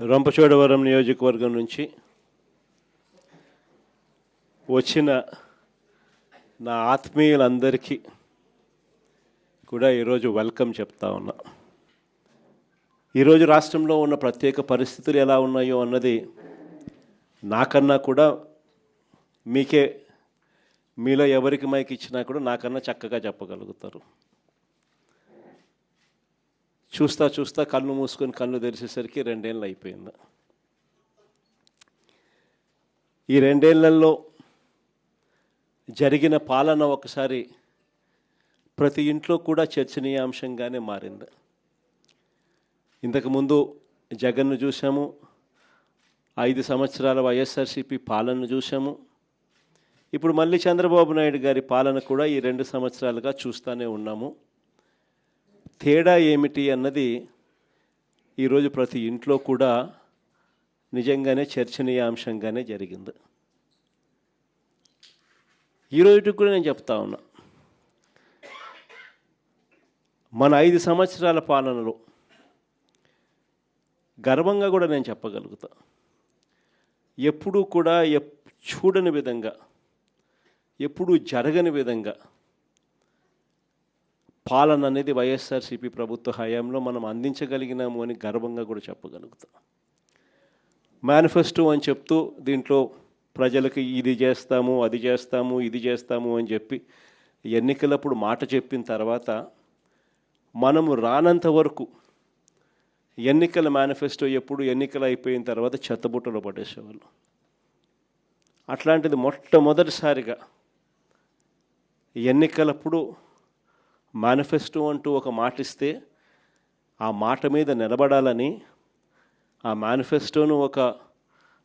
రంపచోడవరం నియోజకవర్గం నుంచి వచ్చిన నా ఆత్మీయులందరికీ కూడా ఈరోజు వెల్కమ్ చెప్తా ఉన్నా. ఈరోజు రాష్ట్రంలో ఉన్న ప్రత్యేక పరిస్థితులు ఎలా ఉన్నాయో అన్నది నాకన్నా కూడా మీలో ఎవరికి మైక్ ఇచ్చినా కూడా నాకన్నా చక్కగా చెప్పగలుగుతారు. చూస్తా కళ్ళు మూసుకొని కళ్ళు తెరిచేసరికి 2 ఏళ్ళు అయిపోయింది. ఈ 2 ఏళ్లలో జరిగిన పాలన ఒకసారి ప్రతి ఇంట్లో కూడా చర్చనీయాంశంగానే మారింది. ఇంతకుముందు జగన్ను చూసాము, 5 సంవత్సరాల వైఎస్ఆర్సీపీ పాలనను చూసాము. ఇప్పుడు మళ్ళీ చంద్రబాబు నాయుడు గారి పాలన కూడా ఈ 2 సంవత్సరాలుగా చూస్తూనే ఉన్నాము. తేడా ఏమిటి అన్నది ఈరోజు ప్రతి ఇంట్లో కూడా నిజంగానే చర్చనీయాంశంగానే జరిగింది. ఈరోజు కూడా నేను చెప్తా ఉన్నా, మన 5 సంవత్సరాల పాలనలో గర్వంగా కూడా నేను చెప్పగలుగుతా, ఎప్పుడూ కూడా చూడని విధంగా, ఎప్పుడూ జరగని విధంగా పాలన అనేది వైఎస్ఆర్సీపీ ప్రభుత్వ హయాంలో మనం అందించగలిగినాము అని గర్వంగా కూడా చెప్పగలుగుతాం. మేనిఫెస్టో అని చెప్తూ దీంట్లో ప్రజలకు ఇది చేస్తాము, అది చేస్తాము, ఇది చేస్తాము అని చెప్పి ఎన్నికలప్పుడు మాట చెప్పిన తర్వాత మనము రానంత వరకు ఎన్నికల మేనిఫెస్టో ఎప్పుడు ఎన్నికలు అయిపోయిన తర్వాత చెత్తబుట్టలో పడేసేవాళ్ళు. అట్లాంటిది మొట్టమొదటిసారిగా ఎన్నికలప్పుడు మేనిఫెస్టో అంటూ ఒక మాట ఇస్తే ఆ మాట మీద నిలబడాలని, ఆ మేనిఫెస్టోను ఒక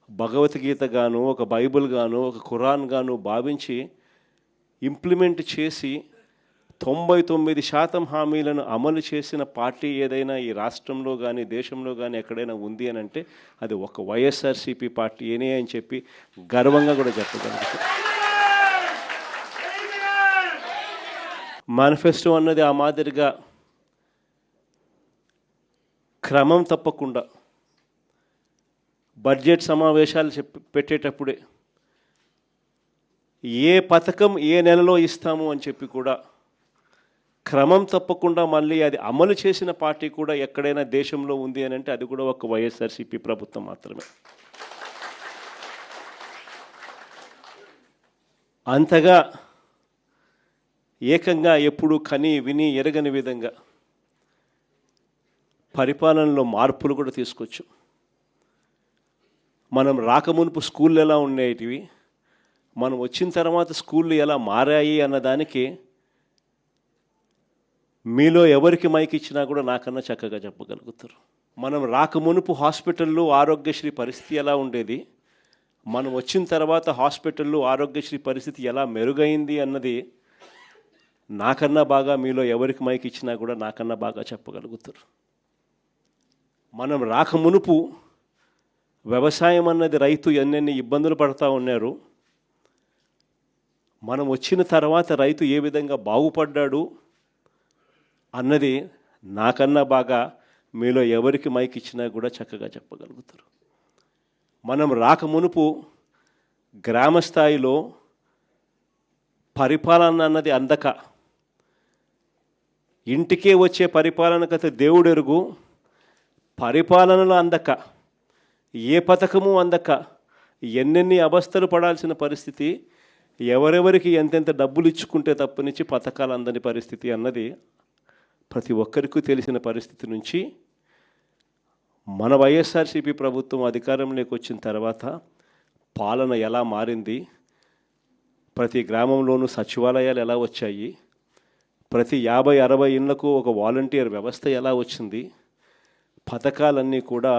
భగవద్గీత గాను, ఒక బైబిల్ గాను, ఒక ఖురాన్ గాను భావించి ఇంప్లిమెంట్ చేసి 99% హామీలను అమలు చేసిన పార్టీ ఏదైనా ఈ రాష్ట్రంలో కానీ దేశంలో కానీ ఎక్కడైనా ఉంది అని అంటే అది ఒక వైఎస్ఆర్సీపీ పార్టీనే అని చెప్పి గర్వంగా కూడా చెప్పగలుగుతాం. మేనిఫెస్టో అన్నది ఆ మాదిరిగా క్రమం తప్పకుండా బడ్జెట్ సమావేశాలు పెట్టేటప్పుడే ఏ పథకం ఏ నెలలో ఇస్తాము అని చెప్పి కూడా క్రమం తప్పకుండా మళ్ళీ అది అమలు చేసిన పార్టీ కూడా ఎక్కడైనా దేశంలో ఉంది అని అంటే అది కూడా ఒక వైఎస్ఆర్సీపీ ప్రభుత్వం మాత్రమే. అంతగా ఏకంగా ఎప్పుడు కని విని ఎరగని విధంగా పరిపాలనలో మార్పులు కూడా తీసుకొచ్చు. మనం రాకమునుపు స్కూళ్ళు ఎలా ఉండేటివి, మనం వచ్చిన తర్వాత స్కూళ్ళు ఎలా మారాయి అన్నదానికి మీలో ఎవరికి మైక్ ఇచ్చినా కూడా నాకన్నా చక్కగా చెప్పగలుగుతారు. మనం రాకమునుపు హాస్పిటల్లో ఆరోగ్యశ్రీ పరిస్థితి ఎలా ఉండేది, మనం వచ్చిన తర్వాత హాస్పిటల్లో ఆరోగ్యశ్రీ పరిస్థితి ఎలా మెరుగైంది అన్నది నాకన్నా బాగా మీలో ఎవరికి మైక్ ఇచ్చినా కూడా నాకన్నా బాగా చెప్పగలుగుతారు. మనం రాకమునుపు వ్యవసాయం అన్నది రైతు ఎన్నెన్ని ఇబ్బందులు పడుతూ ఉన్నారు, మనం వచ్చిన తర్వాత రైతు ఏ విధంగా బాగుపడ్డాడు అన్నది నాకన్నా బాగా మీలో ఎవరికి మైక్ ఇచ్చినా కూడా చక్కగా చెప్పగలుగుతారు. మనం రాకమునుపు గ్రామ స్థాయిలో పరిపాలన అన్నది అందక, ఇంటికే వచ్చే పరిపాలనకైతే దేవుడెరుగు, పరిపాలనలో అందక, ఏ పథకము అందక ఎన్నెన్ని అవస్థలు పడాల్సిన పరిస్థితి, ఎవరెవరికి ఎంతెంత డబ్బులు ఇచ్చుకుంటే తప్పనిచ్చి పథకాలు అందని పరిస్థితి అన్నది ప్రతి ఒక్కరికి తెలిసిన పరిస్థితి నుంచి మన వైఎస్ఆర్సీపీ ప్రభుత్వం అధికారంలోకి వచ్చిన తర్వాత పాలన ఎలా మారింది, ప్రతి గ్రామంలోనూ సచివాలయాలు ఎలా వచ్చాయి, ప్రతి 50-60 ఇళ్లకు ఒక వాలంటీర్ వ్యవస్థ ఎలా వచ్చింది, పథకాలన్నీ కూడా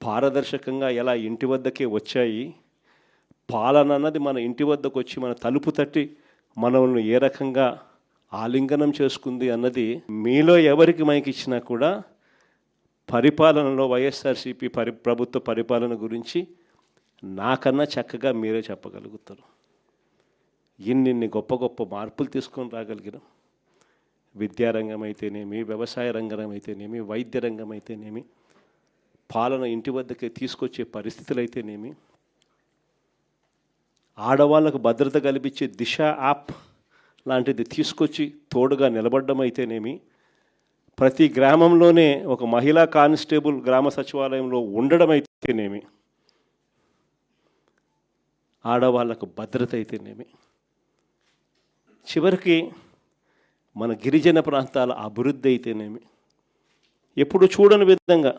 పారదర్శకంగా ఎలా ఇంటి వద్దకే వచ్చాయి, పాలన అన్నది మన ఇంటి వద్దకు వచ్చి మన తలుపు తట్టి మనల్ని ఏ రకంగా ఆలింగనం చేసుకుంది అన్నది మీలో ఎవరికి మైక్ ఇచ్చినా కూడా పరిపాలనలో వైఎస్ఆర్సీపీ ప్రభుత్వ పరిపాలన గురించి నాకన్నా చక్కగా మీరే చెప్పగలుగుతారు. ఇన్ని గొప్ప గొప్ప మార్పులు తీసుకొని రాగలిగినాం. విద్యారంగం అయితేనేమి, వ్యవసాయ రంగం అయితేనేమి, వైద్య రంగం అయితేనేమి, పాలన ఇంటి వద్దకే తీసుకొచ్చే పరిస్థితులు అయితేనేమి, ఆడవాళ్ళకు భద్రత కల్పించే దిశ యాప్ లాంటిది తీసుకొచ్చి తోడుగా నిలబడడం అయితేనేమి, ప్రతి గ్రామంలోనే ఒక మహిళా కానిస్టేబుల్ గ్రామ సచివాలయంలో ఉండడం అయితేనేమి, ఆడవాళ్ళకు భద్రత అయితేనేమి, చివరికి మన గిరిజన ప్రాంతాల అభివృద్ధి అయితేనేమి, ఎప్పుడు చూడని విధంగా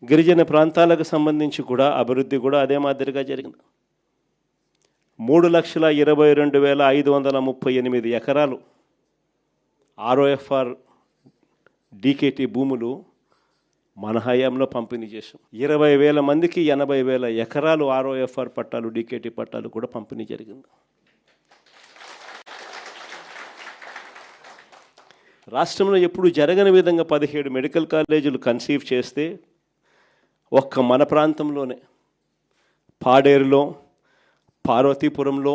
గిరిజన ప్రాంతాలకు సంబంధించి కూడా అభివృద్ధి కూడా అదే మాదిరిగా జరిగింది. 3,22,538 ఎకరాలు ROFR DKT భూములు మన హయాంలో పంపిణీ చేశాం. 20,000 మందికి 80,000 ఎకరాలు ROFR పట్టాలు DKT పట్టాలు కూడా పంపిణీ జరిగింది. రాష్ట్రంలో ఎప్పుడు జరగని విధంగా 17 మెడికల్ కాలేజీలు కన్సీవ్ చేస్తే ఒక్క మన ప్రాంతంలోనే పాడేరులో, పార్వతీపురంలో,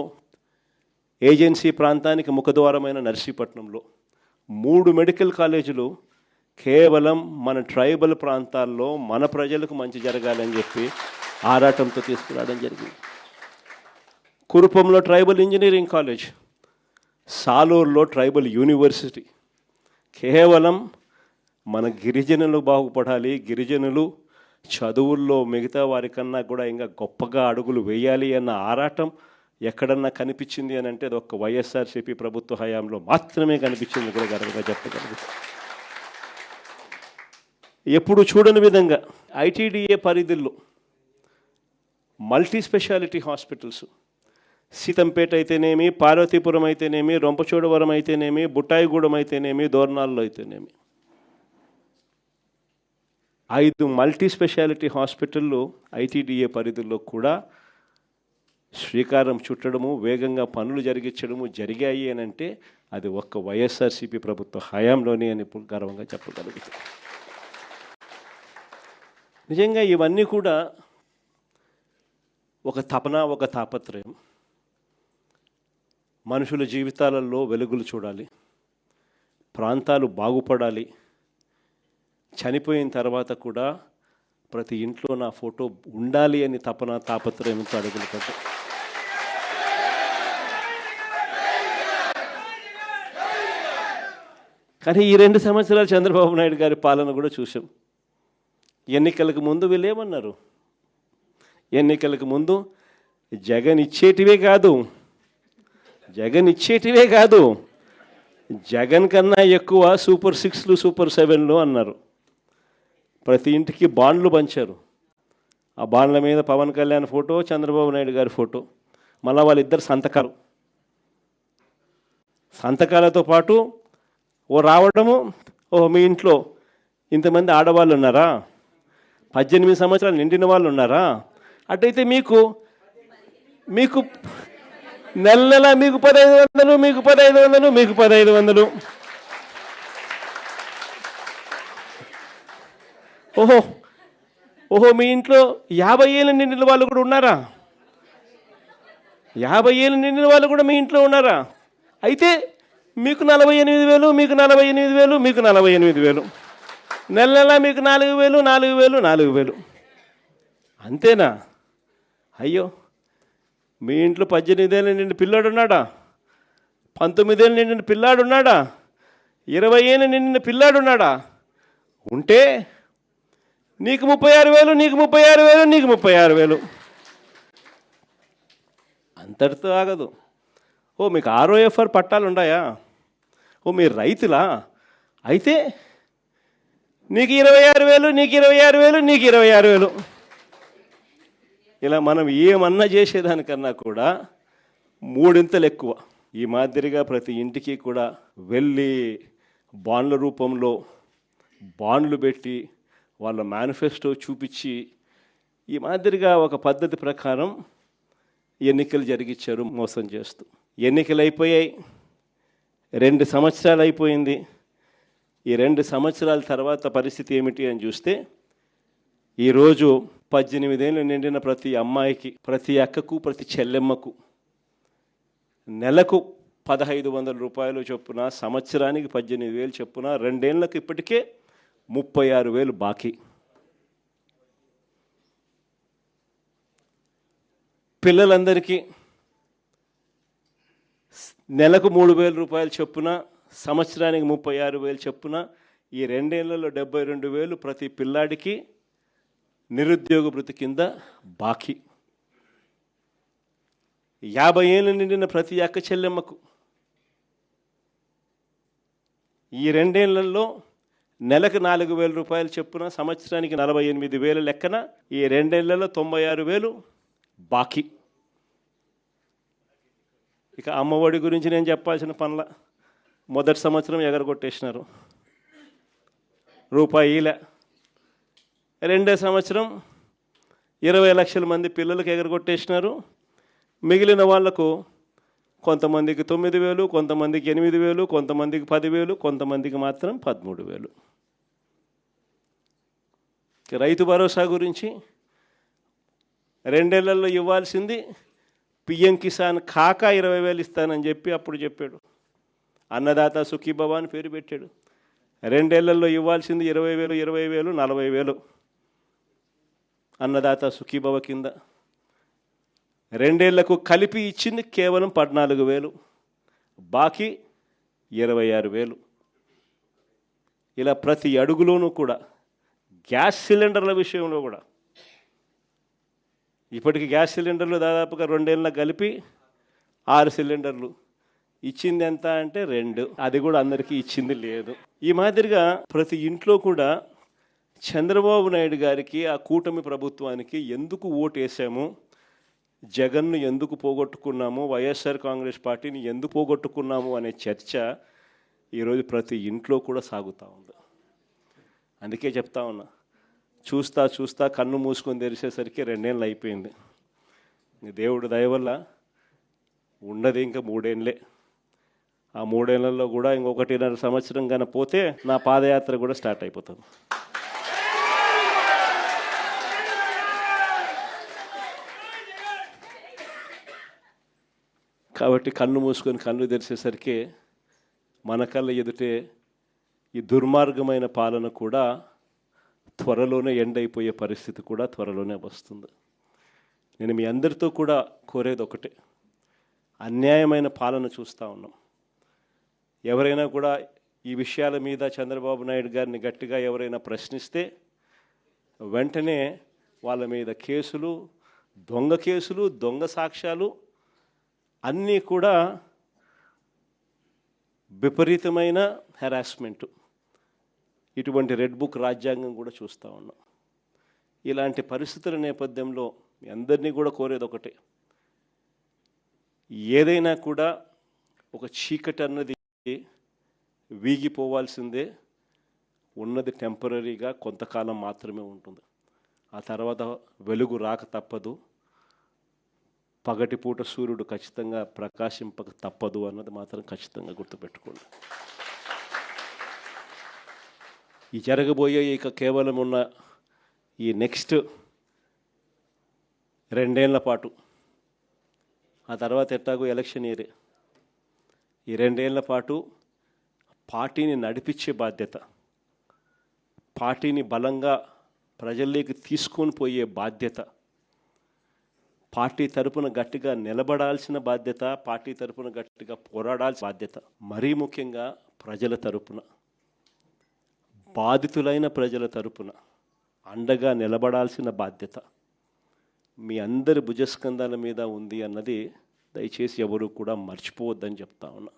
ఏజెన్సీ ప్రాంతానికి ముఖద్వారమైన నర్సీపట్నంలో 3 మెడికల్ కాలేజీలు కేవలం మన ట్రైబల్ ప్రాంతాల్లో మన ప్రజలకు మంచి జరగాలని చెప్పి ఆరాటంతో తీసుకురావడం జరిగింది. కురుపంలో ట్రైబల్ ఇంజనీరింగ్ కాలేజ్, సాలూరులో ట్రైబల్ యూనివర్సిటీ, కేవలం మన గిరిజనులు బాగుపడాలి, గిరిజనులు చదువుల్లో మిగతా వారికన్నా కూడా ఇంకా గొప్పగా అడుగులు వేయాలి అన్న ఆరాటం ఎక్కడన్నా కనిపించింది అని అంటే అది ఒక్క వైఎస్ఆర్సీపీ ప్రభుత్వ హయాంలో మాత్రమే కనిపించింది కూడా గర్వంగా చెప్పగలుగుతాం. ఎప్పుడు చూడని విధంగా ITDA పరిధిలో మల్టీ స్పెషాలిటీ హాస్పిటల్స్, సీతంపేట అయితేనేమి, పార్వతీపురం అయితేనేమి, రొంపచోడవరం అయితేనేమి, బుట్టాయిగూడెం అయితేనేమి, దోర్నాల్లో అయితేనేమి 5 మల్టీ స్పెషాలిటీ హాస్పిటళ్ళు ITDA పరిధిలో కూడా శ్రీకారం చుట్టడము, వేగంగా పనులు జరిగించడము జరిగాయి అని అంటే అది ఒక్క వైఎస్ఆర్సీపీ ప్రభుత్వ హయాంలోనే అని గర్వంగా చెప్పగలుగుతాం. నిజంగా ఇవన్నీ కూడా ఒక తపన, ఒక తాపత్రయం. మనుషుల జీవితాలలో వెలుగులు చూడాలి, ప్రాంతాలు బాగుపడాలి, చనిపోయిన తర్వాత కూడా ప్రతి ఇంట్లో నా ఫోటో ఉండాలి అని తపన, తాపత్రయంతో అడుగులు పడ్డాయి. కానీ ఈ 2 సంవత్సరాలు చంద్రబాబు నాయుడు గారి పాలన కూడా చూసాం. ఎన్నికలకు ముందు వీళ్ళేమన్నారు? ఎన్నికలకు ముందు జగన్ ఇచ్చేటివే కాదు, జగన్ కన్నా ఎక్కువ సూపర్ 6లు, సూపర్ 7లు అన్నారు. ప్రతి ఇంటికి బాండ్లు పంచారు. ఆ బాండ్ల మీద పవన్ కళ్యాణ్ ఫోటో, చంద్రబాబు నాయుడు గారి ఫోటో, మళ్ళీ వాళ్ళిద్దరు సంతకాలతో పాటు రావడము, మీ ఇంట్లో ఇంతమంది ఆడవాళ్ళు ఉన్నారా, 18 సంవత్సరాలు నిండిన వాళ్ళు ఉన్నారా, అటైతే మీకు నెల మీకు 1,500, మీకు 1,500, మీకు 1,500. ఓహో మీ ఇంట్లో 50 ఏళ్ళు నిండిన వాళ్ళు కూడా ఉన్నారా? 50 ఏళ్ళు నిండిన వాళ్ళు కూడా మీ ఇంట్లో ఉన్నారా? అయితే మీకు 48,000, మీకు 48,000, మీకు 48,000, నెల మీకు 4,000. అంతేనా? అయ్యో, మీ ఇంట్లో 18 ఏళ్ళు నిండిన పిల్లాడు ఉన్నాడా? 19 ఏళ్ళు నిండిన పిల్లాడు ఉన్నాడా? 20 ఏళ్ళు నిండిన పిల్లాడు ఉన్నాడా? ఉంటే నీకు 36,000, నీకు 36,000, నీకు 36,000. అంతటితో ఆగదు. మీకు ROFR పట్టాలు ఉన్నాయా? మీరు రైతులా? అయితే నీకు 26,000, నీకు 26,000, నీకు 26,000. ఇలా మనం ఏమన్నా చేసేదానికన్నా కూడా 3 ఎక్కువ. ఈ మాదిరిగా ప్రతి ఇంటికి కూడా వెళ్ళి బాండ్ల రూపంలో బాండ్లు పెట్టి వాళ్ళ మేనిఫెస్టో చూపించి ఈ మాదిరిగా ఒక పద్ధతి ప్రకారం ఎన్నికలు జరిగించారు మోసం చేస్తూ. ఎన్నికలు అయిపోయాయి, 2 సంవత్సరాలు అయిపోయింది. ఈ 2 సంవత్సరాల తర్వాత పరిస్థితి ఏమిటి అని చూస్తే ఈరోజు 18 ఏళ్ళు నిండిన ప్రతి అమ్మాయికి, ప్రతి అక్కకు, ప్రతి చెల్లెమ్మకు నెలకు 1,500 రూపాయలు చొప్పున, సంవత్సరానికి 18,000 చొప్పున, 2 ఏళ్ళకి ఇప్పటికే 36,000 బాకీ. పిల్లలందరికీ నెలకు 3,000 రూపాయలు చొప్పున, సంవత్సరానికి 36,000 చొప్పున, ఈ 2 ఏళ్లలో 72,000 ప్రతి పిల్లాడికి నిరుద్యోగ భృతి కింద బాకీ. 50 ఏళ్ళు నిండిన ప్రతి అక్క చెల్లెమ్మకు ఈ 2 ఏళ్లలో నెలకు 4,000 రూపాయలు చొప్పున, సంవత్సరానికి 48,000 లెక్కన ఈ 2 ఏళ్లలో 96,000 బాకీ. ఇక అమ్మఒడి గురించి నేను చెప్పాల్సిన పనుల. మొదటి సంవత్సరం ఎగరగొట్టేసినారు, రూపాయిలే. రెండో సంవత్సరం 20 లక్షల మంది పిల్లలకు ఎగరగొట్టేసినారు. మిగిలిన వాళ్లకు కొంతమందికి 9,000, కొంతమందికి 8,000, కొంతమందికి 10,000, కొంతమందికి మాత్రం 13,000. రైతు భరోసా గురించి 2 ఏళ్లలో ఇవ్వాల్సింది పిఎం కిసాన్ కాక 20,000 ఇస్తానని చెప్పి అప్పుడు చెప్పాడు. అన్నదాత సుఖీభవ అని పేరు పెట్టాడు. 2 ఏళ్లలో ఇవ్వాల్సింది 20,000, 20,000, 40,000 అన్నదాత సుఖీభవ కింద. 2 ఏళ్లకు కలిపి ఇచ్చింది కేవలం 14,000, బాకీ 26,000. ఇలా ప్రతి అడుగులోనూ కూడా, గ్యాస్ సిలిండర్ల విషయంలో కూడా ఇప్పటికి గ్యాస్ సిలిండర్లు దాదాపుగా 2 ఏళ్ళకి కలిపి 6 సిలిండర్లు. ఇచ్చింది ఎంత అంటే 2, అది కూడా అందరికీ ఇచ్చింది లేదు. ఈ మాదిరిగా ప్రతి ఇంట్లో కూడా చంద్రబాబు నాయుడు గారికి, ఆ కూటమి ప్రభుత్వానికి ఎందుకు ఓటు వేసాము, జగన్ను ఎందుకు పోగొట్టుకున్నాము, వైఎస్ఆర్ కాంగ్రెస్ పార్టీని ఎందుకు పోగొట్టుకున్నాము అనే చర్చ ఈరోజు ప్రతి ఇంట్లో కూడా సాగుతూ ఉంది. అందుకే చెప్తా ఉన్నా, చూస్తా చూస్తా కన్ను మూసుకొని తెరిచేసరికి 2 ఏళ్ళు అయిపోయింది. దేవుడు దయ వల్ల ఉన్నది ఇంకా 3 ఏళ్ళే. ఆ 3 ఏళ్లలో కూడా ఇంకొకటిన్నర సంవత్సరం కన్నా పోతే నా పాదయాత్ర కూడా స్టార్ట్ అయిపోతుంది. కాబట్టి కన్ను మూసుకొని కన్ను తెరిచేసరికి మన కళ్ళ ఎదుటే ఈ దుర్మార్గమైన పాలన కూడా త్వరలోనే ఎండ్ అయిపోయే పరిస్థితి కూడా త్వరలోనే వస్తుంది. నేను మీ అందరితో కూడా కోరేది ఒకటే, అన్యాయమైన పాలన చూస్తూ ఉన్నాం. ఎవరైనా కూడా ఈ విషయాల మీద చంద్రబాబు నాయుడు గారిని గట్టిగా ఎవరైనా ప్రశ్నిస్తే వెంటనే వాళ్ళ మీద కేసులు, దొంగ సాక్ష్యాలు అన్నీ కూడా విపరీతమైన హెరాస్మెంటు, ఇటువంటి రెడ్ బుక్ రాజ్యాంగం కూడా చూస్తూ ఉన్నాం. ఇలాంటి పరిస్థితుల నేపథ్యంలో మీ అందరినీ కూడా కోరేది ఒకటే, ఏదైనా కూడా ఒక చీకటి అన్నది వీగిపోవాల్సిందే. ఉన్నది టెంపరీగా కొంతకాలం మాత్రమే ఉంటుంది. ఆ తర్వాత వెలుగు రాక తప్పదు, పగటిపూట సూర్యుడు ఖచ్చితంగా ప్రకాశింపక తప్పదు అన్నది మాత్రం ఖచ్చితంగా గుర్తుపెట్టుకోండి. ఈ జరగబోయే ఇక కేవలం ఉన్న ఈ నెక్స్ట్ 2 ఏళ్ల పాటు, ఆ తర్వాత ఎట్టాగో ఎలక్షన్ ఇయరే, ఈ 2 ఏళ్ల పాటు పార్టీని నడిపించే బాధ్యత, పార్టీని బలంగా ప్రజల్లోకి తీసుకొని పోయే బాధ్యత, పార్టీ తరపున గట్టిగా నిలబడాల్సిన బాధ్యత, పార్టీ తరపున గట్టిగా పోరాడాల్సిన బాధ్యత, మరీ ముఖ్యంగా ప్రజల తరపున, బాధితులైన ప్రజల తరపున అండగా నిలబడాల్సిన బాధ్యత మీ అందరి భుజస్కంధాల మీద ఉంది అన్నది దయచేసి ఎవరు కూడా మర్చిపోవద్దని చెప్తా ఉన్నా.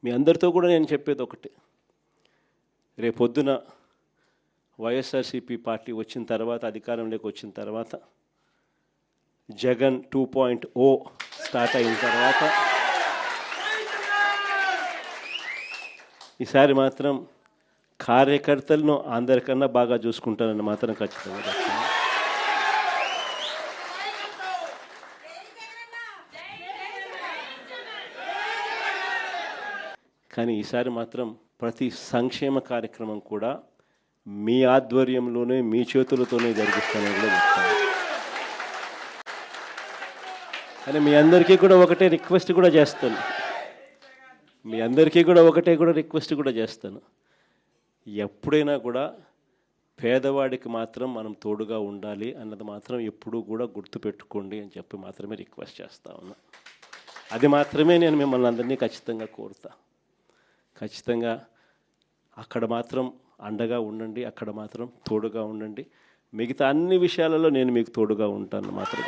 మీ అందరితో కూడా నేను చెప్పేది ఒకటి, రేపొద్దున వైఎస్ఆర్సీపీ పార్టీ వచ్చిన తర్వాత, అధికారంలోకి వచ్చిన తర్వాత, జగన్ 2.0 స్టార్ట్ అయిన తర్వాత ఈసారి మాత్రం కార్యకర్తలను అందరికన్నా బాగా చూసుకుంటానని మాత్రం ఖచ్చితంగా చెప్తాను. కానీ ఈసారి మాత్రం ప్రతి సంక్షేమ కార్యక్రమం కూడా మీ ఆధ్వర్యంలోనే, మీ చేతులతోనే జరిగిస్తానని కూడా చెప్తాను. కానీ మీ అందరికీ కూడా ఒకటే రిక్వెస్ట్ కూడా చేస్తాను, మీ అందరికీ కూడా ఒకటే రిక్వెస్ట్ కూడా చేస్తాను. ఎప్పుడైనా కూడా పేదవాడికి మాత్రం మనం తోడుగా ఉండాలి అన్నది మాత్రం ఎప్పుడూ కూడా గుర్తుపెట్టుకోండి అని చెప్పి మాత్రమే రిక్వెస్ట్ చేస్తా ఉన్నా. అది మాత్రమే నేను మిమ్మల్ని అందరినీ ఖచ్చితంగా కోరుతా. ఖచ్చితంగా అక్కడ మాత్రం అండగా ఉండండి, అక్కడ మాత్రం తోడుగా ఉండండి. మిగతా అన్ని విషయాలలో నేను మీకు తోడుగా ఉంటాను మాత్రం.